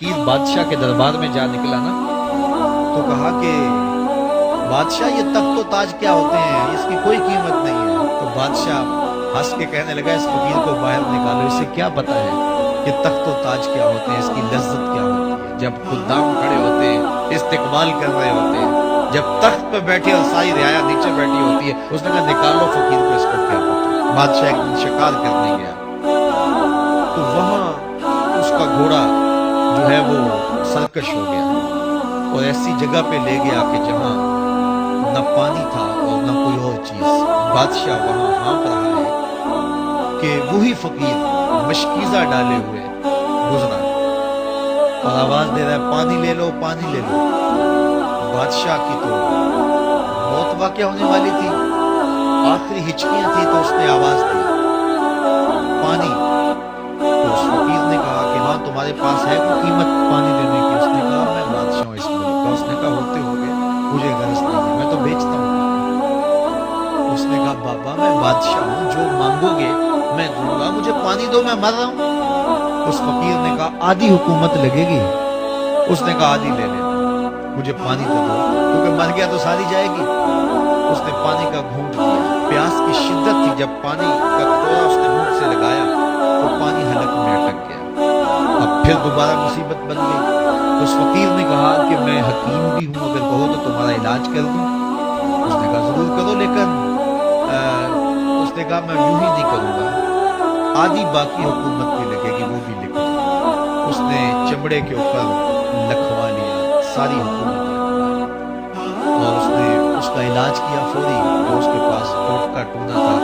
فقیر بادشاہ کے دربار میں جا نکلا نا تو کہا کہ بادشاہ یہ تخت و تاج کیا ہوتے ہیں، اس کی کوئی قیمت نہیں ہے۔ تو بادشاہ ہنس کے کہنے لگا اس فقیر کو باہر نکالو، اسے کیا پتا ہے کہ تخت و تاج کیا ہوتے ہیں، اس کی لذت کیا ہوتی ہے۔ جب خدام کھڑے ہوتے ہیں، استقبال کر رہے ہوتے ہیں، جب تخت پہ بیٹھے اور ساری رعایا نیچے بیٹھی ہوتی ہے، اس نے کہا نکالو فقیر کو، اس کو کیا پتا۔ بادشاہ ایک دن شکار کرنے گیا تو وہاں اس کا گھوڑا جو ہے وہ سرکش ہو گیا اور ایسی جگہ پہ لے گیا کہ جہاں نہ پانی تھا اور نہ کوئی اور چیز۔ بادشاہ وہاں ہانپ رہا ہے کہ وہی فقیر مشکیزہ ڈالے ہوئے گزرا اور آواز دے رہا ہے پانی لے لو، پانی لے لو۔ بادشاہ کی تو موت واقع ہونے والی تھی، آخری ہچکیاں تھی، تو اس نے آواز دی پانی۔ تو اس فقیر نے کہا کہ ہاں تمہارے پاس ہے کوئی قیمت پانی دینے کی؟ اس نے کہا میں بادشاہ ہوں اس ملک کا۔ اس نے کہا ہوتے ہوگے، مجھے غرض نہیں ہے، میں تو بیچتا ہوں۔ اس نے کہا بابا میں بادشاہ ہوں، جو مانگو گے میں دوں گا، مجھے پانی دو، میں مر رہا ہوں۔ اس فقیر نے کہا آدھی حکومت لگے گی۔ اس نے کہا آدھی لے لینا، مجھے پانی تو دو، کیونکہ مر گیا تو ساری جائے گی۔ اس نے پانی کا گھونٹ دیا، پیاس کی شدت تھی، جب پانی کا کٹورا اس نے منہ سے لگایا تو پانی حلق میں اٹک گیا۔ اب پھر دوبارہ مصیبت بن گئی۔ تو اس فقیر نے کہا کہ میں حکیم بھی ہوں، اگر کہو تو تمہارا علاج کر دوں۔ اس نے کہا ضرور کرو، لیکن اس نے کہا میں یوں ہی نہیں کروں گا، آدھی باقی حکومت بھی لگے گی، وہ بھی لکھ دو۔ اس نے چمڑے کے اوپر لکھوا لیا، ساری حکومت لکھوائی، اور اس نے اس کا علاج کیا فوری۔ جو اس کے پاس ٹوٹکا ٹونا تھا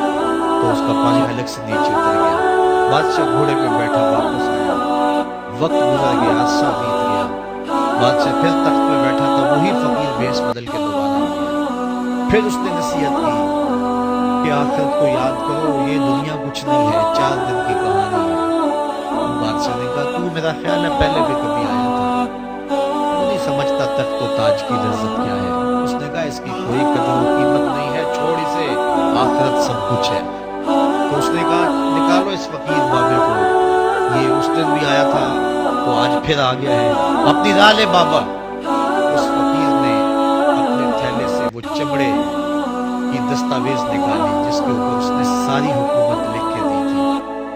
تو اس کا پانی حلق سے نیچے اتر گیا۔ بادشاہ گھوڑے پہ بیٹھا واپس آیا، وقت گزر گیا، عرصہ بیت گیا۔ بادشاہ پھر تخت پہ بیٹھا تھا، وہی فقیر بھیس بدل کے دوبارہ آیا۔ پھر اس نے نصیحت کی کہ آخرت کو یاد کرو، یہ دنیا کچھ نہیں ہے، 4 دن کی کہانی ہے۔ بادشاہ نے کہا تو میرا خیال ہے پہلے بھی کبھی آیا تھا، تو نہیں سمجھتا تخت و تاج کی لذت کیا ہے۔ اس نے کہا اس کی کوئی قدر و قیمت نہیں ہے، چھوڑ اسے، آخرت سب کچھ ہے۔ تو اس نے کہا نکالو اس فقیر بابے کو، یہ اس دن بھی آیا تھا تو آج پھر آ گیا ہے، اپنی راہ لے بابا۔ اس فقیر نے اپنے تھیلے سے وہ چمڑے کی دستاویز نکالی جس کے اوپر اس نے ساری حکومت لکھ کے دی تھی۔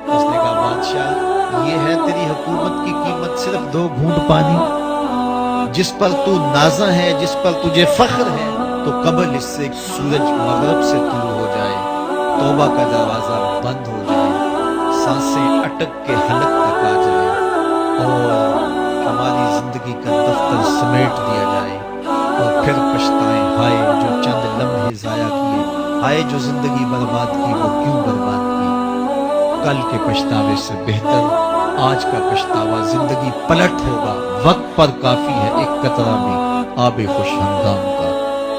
اس نے کہا بادشاہ یہ ہے تیری حکومت کی قیمت، صرف 2 گھونٹ پانی، جس پر تو نازاں ہے، جس پر تجھے فخر ہے، تو قبل اس سے سورج مغرب سے طلوع ہو جائے، توبہ کا دروازہ بند ہو جائے، سانسیں اٹک کے حلق تک آ جائے، اور ہماری زندگی کا دفتر سمیٹ دیا جائے، اور پھر پچھتائیں ہائے جو چند لمحے ضائع کیے، ہائے جو زندگی برباد کی وہ کیوں برباد کی۔ کل کے پچھتاوے سے بہتر آج کا پچھتاوا، زندگی پلٹ ہوگا، وقت پر کافی ہے ایک قطرہ بھی آب خوش ہنگام کا،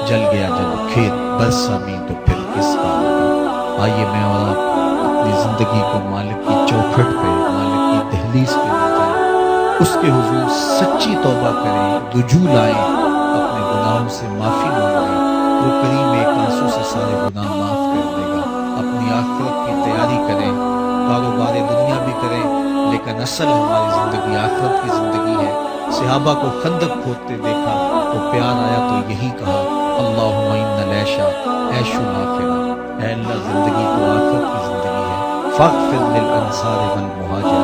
جل گیا جب کھیت برسا می تو پھر کس کام کا۔ آئیے میں اور آپ اپنی زندگی کو مالک کی چوکھٹ پہ، مالک کی دہلیز پہ لے جائیں، اس کے حضور سچی توبہ کریں، رجوع لائیں، اپنے گناہوں سے معافی مانگیں، وہ کریم ایک آنسو سے سارے گناہ معاف کر دے گا۔ اپنی آخرت کی تیاری کریں، کاروبار دنیا بھی کریں، لیکن اصل ہماری زندگی آخرت کی زندگی ہے۔ صحابہ کو خندق کھودتے دیکھا تو پیار آیا تو یہی کہا اللہم ان العیش عیش الآخرہ، اے اللہ زندگی تو آخرت کی زندگی ہے، فاغفر للانصار والمہاجرین۔